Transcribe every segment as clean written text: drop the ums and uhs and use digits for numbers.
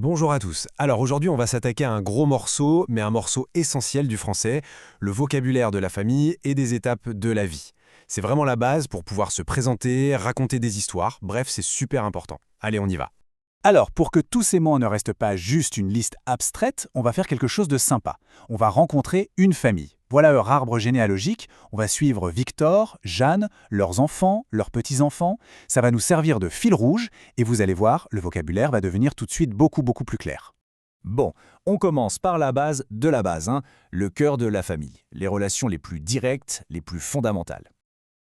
Bonjour à tous. Alors aujourd'hui, on va s'attaquer à un gros morceau, mais un morceau essentiel du français, le vocabulaire de la famille et des étapes de la vie. C'est vraiment la base pour pouvoir se présenter, raconter des histoires, bref, c'est super important. Allez, on y va. Alors, pour que tous ces mots ne restent pas juste une liste abstraite, on va faire quelque chose de sympa. On va rencontrer une famille. Voilà leur arbre généalogique. On va suivre Victor, Jeanne, leurs enfants, leurs petits-enfants. Ça va nous servir de fil rouge et vous allez voir, le vocabulaire va devenir tout de suite beaucoup plus clair. Bon, on commence par la base de la base, le cœur de la famille, les relations les plus directes, les plus fondamentales.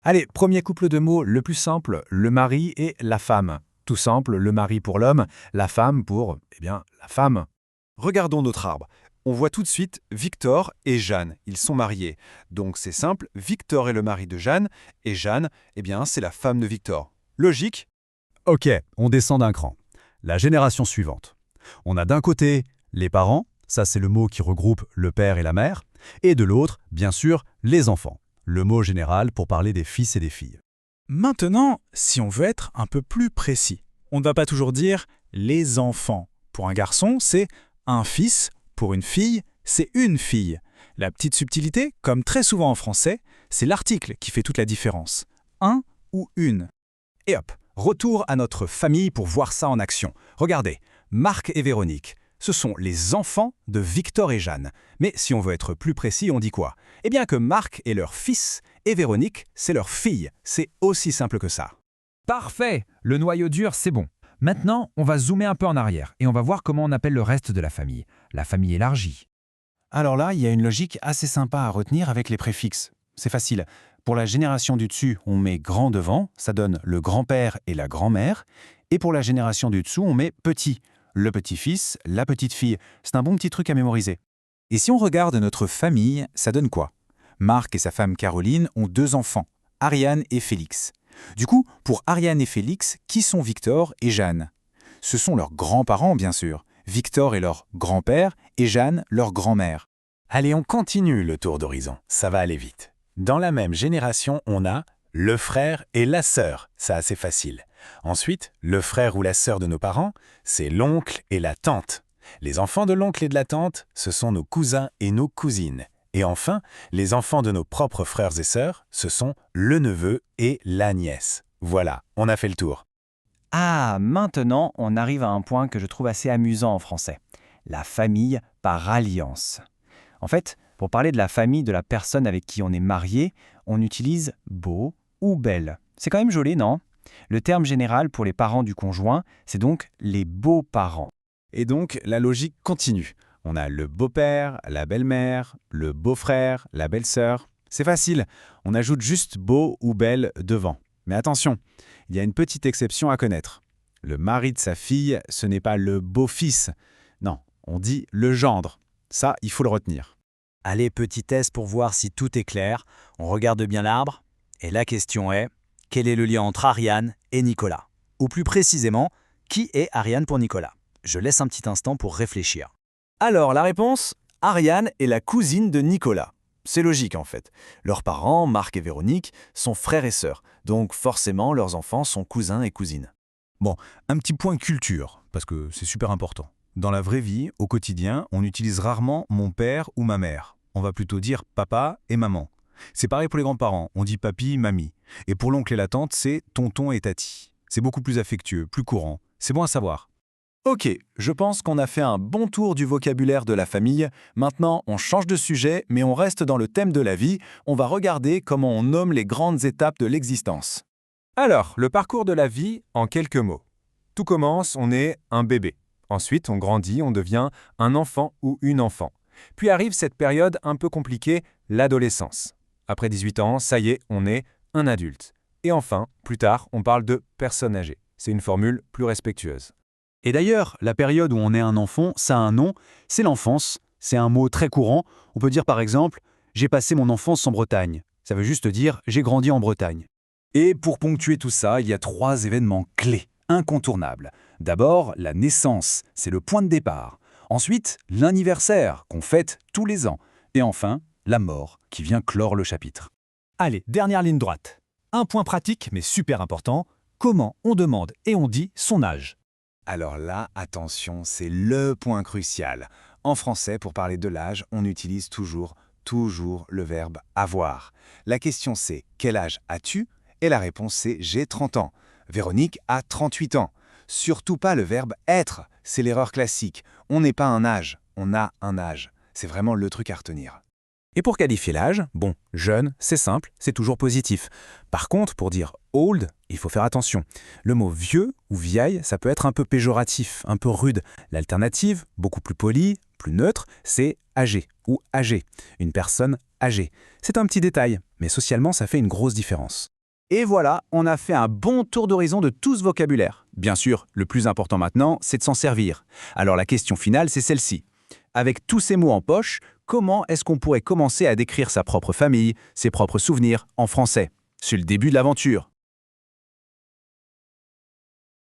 Allez, premier couple de mots, le plus simple, le mari et la femme. Tout simple, le mari pour l'homme, la femme pour, la femme. Regardons notre arbre. On voit tout de suite Victor et Jeanne. Ils sont mariés. Donc c'est simple, Victor est le mari de Jeanne, et Jeanne, c'est la femme de Victor. Logique? Ok, on descend d'un cran. La génération suivante. On a d'un côté les parents, ça c'est le mot qui regroupe le père et la mère, et de l'autre, bien sûr, les enfants, le mot général pour parler des fils et des filles. Maintenant, si on veut être un peu plus précis, on ne va pas toujours dire « les enfants ». Pour un garçon, c'est « un fils », pour une fille, c'est « une fille ». La petite subtilité, comme très souvent en français, c'est l'article qui fait toute la différence. Un ou une. Et hop, retour à notre famille pour voir ça en action. Regardez, Marc et Véronique, ce sont les enfants de Victor et Jeanne. Mais si on veut être plus précis, on dit quoi? Eh bien que Marc est leur fils et Véronique, c'est leur fille. C'est aussi simple que ça. Parfait! Le noyau dur, c'est bon. Maintenant, on va zoomer un peu en arrière et on va voir comment on appelle le reste de la famille élargie. Alors là, il y a une logique assez sympa à retenir avec les préfixes. C'est facile. Pour la génération du dessus, on met grand devant, ça donne le grand-père et la grand-mère. Et pour la génération du dessous, on met petit. Le petit-fils, la petite-fille. C'est un bon petit truc à mémoriser. Et si on regarde notre famille, ça donne quoi? Marc et sa femme Caroline ont 2 enfants, Ariane et Félix. Du coup, pour Ariane et Félix, qui sont Victor et Jeanne? Ce sont leurs grands-parents, bien sûr. Victor est leur grand-père et Jeanne leur grand-mère. Allez, on continue le tour d'horizon, ça va aller vite. Dans la même génération, on a le frère et la sœur, ça c'est facile. Ensuite, le frère ou la sœur de nos parents, c'est l'oncle et la tante. Les enfants de l'oncle et de la tante, ce sont nos cousins et nos cousines. Et enfin, les enfants de nos propres frères et sœurs, ce sont le neveu et la nièce. Voilà, on a fait le tour. Ah, maintenant, on arrive à un point que je trouve assez amusant en français. La famille par alliance. En fait, pour parler de la famille de la personne avec qui on est marié, on utilise beau ou belle. C'est quand même joli, non? Le terme général pour les parents du conjoint, c'est donc les beaux-parents. Et donc, la logique continue. On a le beau-père, la belle-mère, le beau-frère, la belle-sœur. C'est facile, on ajoute juste beau ou belle devant. Mais attention, il y a une petite exception à connaître. Le mari de sa fille, ce n'est pas le beau-fils. Non, on dit le gendre. Ça, il faut le retenir. Allez, petit test pour voir si tout est clair. On regarde bien l'arbre. Et la question est, quel est le lien entre Ariane et Nicolas? Ou plus précisément, qui est Ariane pour Nicolas? Je laisse un petit instant pour réfléchir. Alors, la réponse, Ariane est la cousine de Nicolas. C'est logique en fait. Leurs parents, Marc et Véronique, sont frères et sœurs. Donc forcément, leurs enfants sont cousins et cousines. Bon, un petit point culture, parce que c'est super important. Dans la vraie vie, au quotidien, on utilise rarement mon père ou ma mère. On va plutôt dire papa et maman. C'est pareil pour les grands-parents, on dit papy, mamie. Et pour l'oncle et la tante, c'est tonton et tati. C'est beaucoup plus affectueux, plus courant. C'est bon à savoir. Ok, je pense qu'on a fait un bon tour du vocabulaire de la famille. Maintenant, on change de sujet, mais on reste dans le thème de la vie. On va regarder comment on nomme les grandes étapes de l'existence. Alors, le parcours de la vie en quelques mots. Tout commence, on est un bébé. Ensuite, on grandit, on devient un enfant ou une enfant. Puis arrive cette période un peu compliquée, l'adolescence. Après 18 ans, ça y est, on est un adulte. Et enfin, plus tard, on parle de personne âgée. C'est une formule plus respectueuse. Et d'ailleurs, la période où on est un enfant, ça a un nom, c'est l'enfance. C'est un mot très courant. On peut dire par exemple « j'ai passé mon enfance en Bretagne ». Ça veut juste dire « j'ai grandi en Bretagne ». Et pour ponctuer tout ça, il y a 3 événements clés, incontournables. D'abord, la naissance, c'est le point de départ. Ensuite, l'anniversaire, qu'on fête tous les ans. Et enfin, la mort, qui vient clore le chapitre. Allez, dernière ligne droite. Un point pratique, mais super important, comment on demande et on dit son âge. Alors là, attention, c'est le point crucial. En français, pour parler de l'âge, on utilise toujours le verbe avoir. La question c'est « Quel âge as-tu » et la réponse c'est « J'ai 30 ans ». Véronique a 38 ans. Surtout pas le verbe « être », c'est l'erreur classique. On n'est pas un âge, on a un âge. C'est vraiment le truc à retenir. Et pour qualifier l'âge, bon, jeune, c'est simple, c'est toujours positif. Par contre, pour dire old, il faut faire attention. Le mot vieux ou vieille, ça peut être un peu péjoratif, un peu rude. L'alternative, beaucoup plus polie, plus neutre, c'est âgé ou âgé, une personne âgée. C'est un petit détail, mais socialement, ça fait une grosse différence. Et voilà, on a fait un bon tour d'horizon de tout ce vocabulaire. Bien sûr, le plus important maintenant, c'est de s'en servir. Alors la question finale, c'est celle-ci. Avec tous ces mots en poche, comment est-ce qu'on pourrait commencer à décrire sa propre famille, ses propres souvenirs en français? C'est le début de l'aventure.